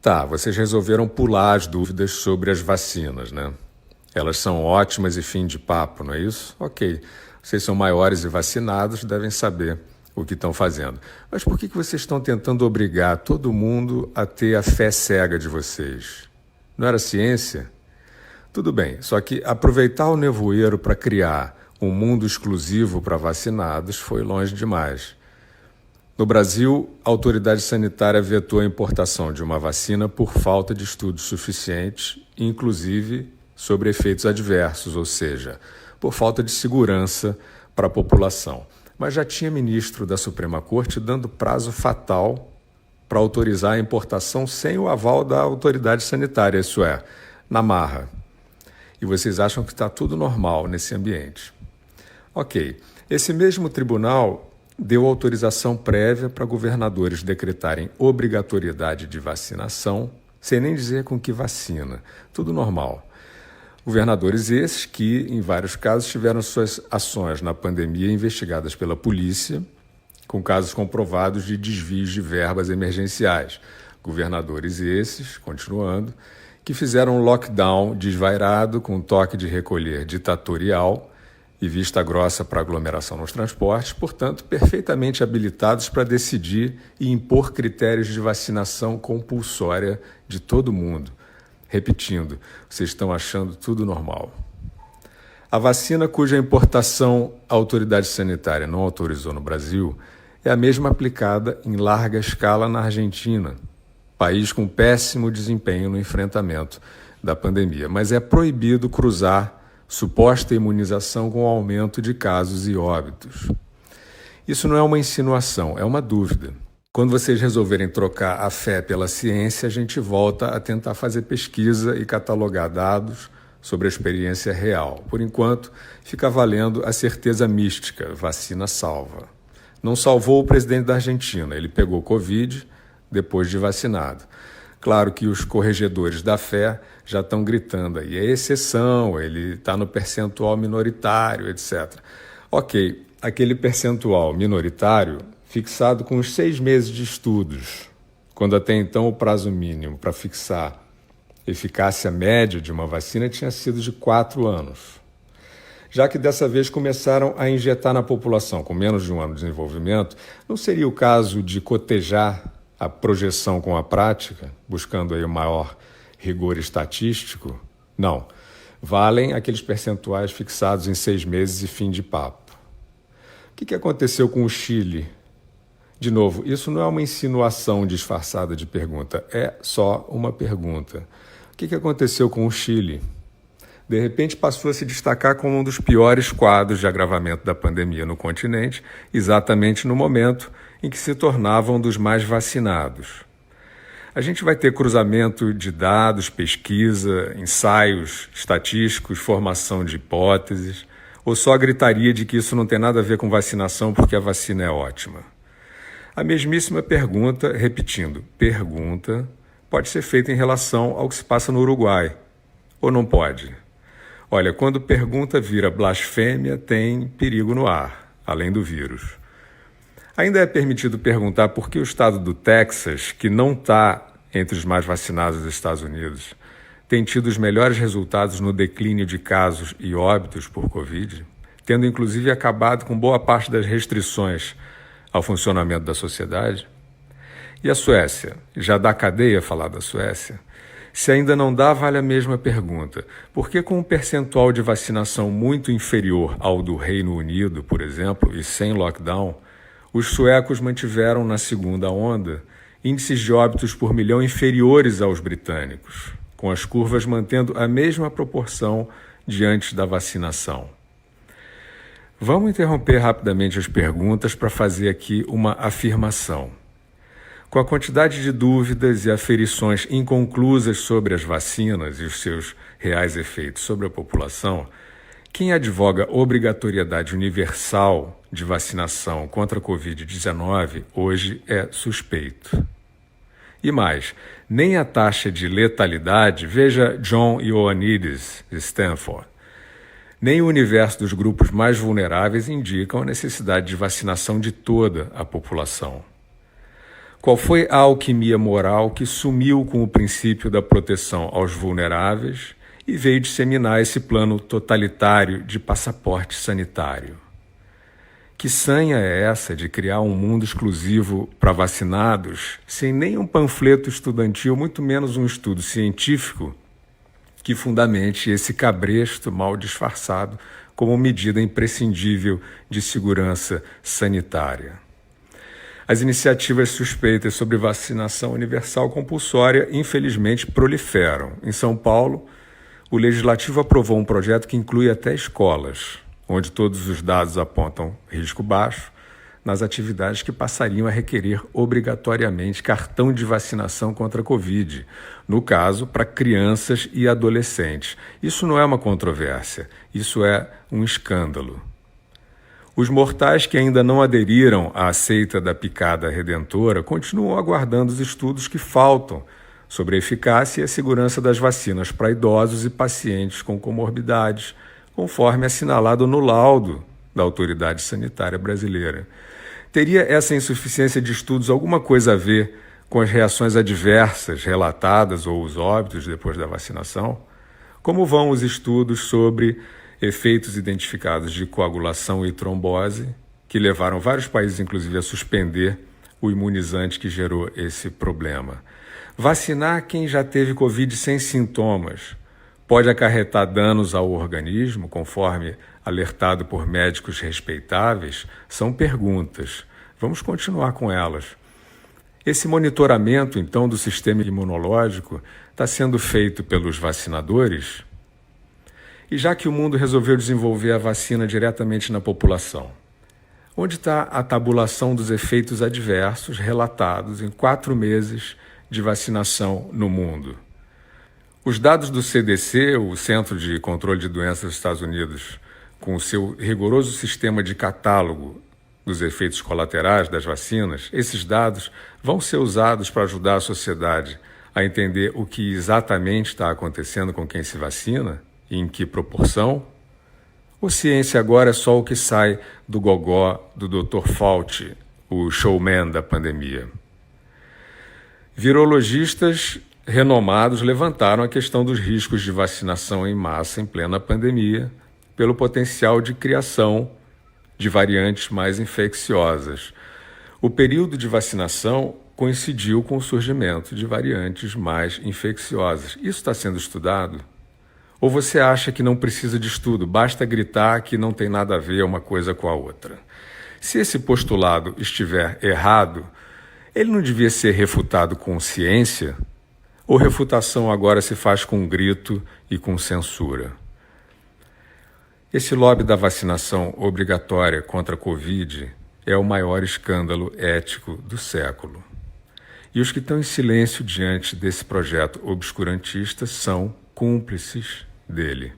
Tá, vocês resolveram pular as dúvidas sobre as vacinas, né? Elas são ótimas e fim de papo, não é isso? Ok, vocês são maiores e vacinados, devem saber o que estão fazendo. Mas por que vocês estão tentando obrigar todo mundo a ter a fé cega de vocês? Não era ciência? Tudo bem, só que aproveitar o nevoeiro para criar um mundo exclusivo para vacinados foi longe demais. No Brasil, a autoridade sanitária vetou a importação de uma vacina por falta de estudos suficientes, inclusive sobre efeitos adversos, ou seja, por falta de segurança para a população. Mas já tinha ministro da Suprema Corte dando prazo fatal para autorizar a importação sem o aval da autoridade sanitária, isso é, na marra. E vocês acham que está tudo normal nesse ambiente. Ok, esse mesmo tribunal deu autorização prévia para governadores decretarem obrigatoriedade de vacinação, sem nem dizer com que vacina. Tudo normal. Governadores esses que, em vários casos, tiveram suas ações na pandemia investigadas pela polícia, com casos comprovados de desvios de verbas emergenciais. Governadores esses, continuando, que fizeram um lockdown desvairado com toque de recolher ditatorial e vista grossa para aglomeração nos transportes, portanto, perfeitamente habilitados para decidir e impor critérios de vacinação compulsória de todo mundo. Repetindo, vocês estão achando tudo normal. A vacina cuja importação a autoridade sanitária não autorizou no Brasil é a mesma aplicada em larga escala na Argentina, país com péssimo desempenho no enfrentamento da pandemia, mas é proibido cruzar suposta imunização com aumento de casos e óbitos. Isso não é uma insinuação, é uma dúvida. Quando vocês resolverem trocar a fé pela ciência, a gente volta a tentar fazer pesquisa e catalogar dados sobre a experiência real. Por enquanto, fica valendo a certeza mística, vacina salva. Não salvou o presidente da Argentina, ele pegou Covid depois de vacinado. Claro que os corregedores da fé já estão gritando aí, é exceção, ele está no percentual minoritário, etc. Ok, aquele percentual minoritário fixado com os 6 meses de estudos, quando até então o prazo mínimo para fixar eficácia média de uma vacina tinha sido de 4 anos. Já que dessa vez começaram a injetar na população com menos de um ano de desenvolvimento, não seria o caso de cotejar a projeção com a prática, buscando aí o maior rigor estatístico? Não. Valem aqueles percentuais fixados em 6 meses e fim de papo. O que aconteceu com o Chile? De novo, isso não é uma insinuação disfarçada de pergunta, é só uma pergunta. O que aconteceu com o Chile? De repente passou a se destacar como um dos piores quadros de agravamento da pandemia no continente, exatamente no momento em que se tornavam dos mais vacinados. A gente vai ter cruzamento de dados, pesquisa, ensaios estatísticos, formação de hipóteses, ou só gritaria de que isso não tem nada a ver com vacinação porque a vacina é ótima? A mesmíssima pergunta, repetindo, pergunta, pode ser feita em relação ao que se passa no Uruguai, ou não pode? Olha, quando pergunta vira blasfêmia, tem perigo no ar, além do vírus. Ainda é permitido perguntar por que o estado do Texas, que não está entre os mais vacinados dos Estados Unidos, tem tido os melhores resultados no declínio de casos e óbitos por Covid, tendo inclusive acabado com boa parte das restrições ao funcionamento da sociedade. E a Suécia? Já dá cadeia falar da Suécia? Se ainda não dá, vale a mesma pergunta. Por que com um percentual de vacinação muito inferior ao do Reino Unido, por exemplo, e sem lockdown, os suecos mantiveram na segunda onda índices de óbitos por milhão inferiores aos britânicos, com as curvas mantendo a mesma proporção diante da vacinação? Vamos interromper rapidamente as perguntas para fazer aqui uma afirmação. Com a quantidade de dúvidas e aferições inconclusas sobre as vacinas e os seus reais efeitos sobre a população, quem advoga obrigatoriedade universal de vacinação contra a Covid-19 hoje é suspeito. E mais, nem a taxa de letalidade, veja John Ioannidis, de Stanford, nem o universo dos grupos mais vulneráveis indicam a necessidade de vacinação de toda a população. Qual foi a alquimia moral que sumiu com o princípio da proteção aos vulneráveis e veio disseminar esse plano totalitário de passaporte sanitário? Que sanha é essa de criar um mundo exclusivo para vacinados, sem nenhum panfleto estudantil, muito menos um estudo científico que fundamente esse cabresto mal disfarçado como medida imprescindível de segurança sanitária? As iniciativas suspeitas sobre vacinação universal compulsória, infelizmente, proliferam. Em São Paulo, o Legislativo aprovou um projeto que inclui até escolas, onde todos os dados apontam risco baixo, nas atividades que passariam a requerer obrigatoriamente cartão de vacinação contra a Covid, no caso, para crianças e adolescentes. Isso não é uma controvérsia, isso é um escândalo. Os mortais que ainda não aderiram à seita da picada redentora continuam aguardando os estudos que faltam sobre a eficácia e a segurança das vacinas para idosos e pacientes com comorbidades, conforme assinalado no laudo da Autoridade Sanitária Brasileira. Teria essa insuficiência de estudos alguma coisa a ver com as reações adversas relatadas ou os óbitos depois da vacinação? Como vão os estudos sobre efeitos identificados de coagulação e trombose, que levaram vários países, inclusive, a suspender o imunizante que gerou esse problema? Vacinar quem já teve Covid sem sintomas pode acarretar danos ao organismo, conforme alertado por médicos respeitáveis? São perguntas. Vamos continuar com elas. Esse monitoramento, então, do sistema imunológico está sendo feito pelos vacinadores? E já que o mundo resolveu desenvolver a vacina diretamente na população, onde está a tabulação dos efeitos adversos relatados em 4 meses de vacinação no mundo? Os dados do CDC, o Centro de Controle de Doenças dos Estados Unidos, com o seu rigoroso sistema de catálogo dos efeitos colaterais das vacinas, esses dados vão ser usados para ajudar a sociedade a entender o que exatamente está acontecendo com quem se vacina e em que proporção? Ou ciência agora é só o que sai do gogó do Dr. Fauci, o showman da pandemia? Virologistas renomados levantaram a questão dos riscos de vacinação em massa em plena pandemia, pelo potencial de criação de variantes mais infecciosas. O período de vacinação coincidiu com o surgimento de variantes mais infecciosas. Isso está sendo estudado? Ou você acha que não precisa de estudo, basta gritar que não tem nada a ver uma coisa com a outra? Se esse postulado estiver errado, ele não devia ser refutado com ciência? Ou refutação agora se faz com grito e com censura? Esse lobby da vacinação obrigatória contra a Covid é o maior escândalo ético do século. E os que estão em silêncio diante desse projeto obscurantista são cúmplices dele.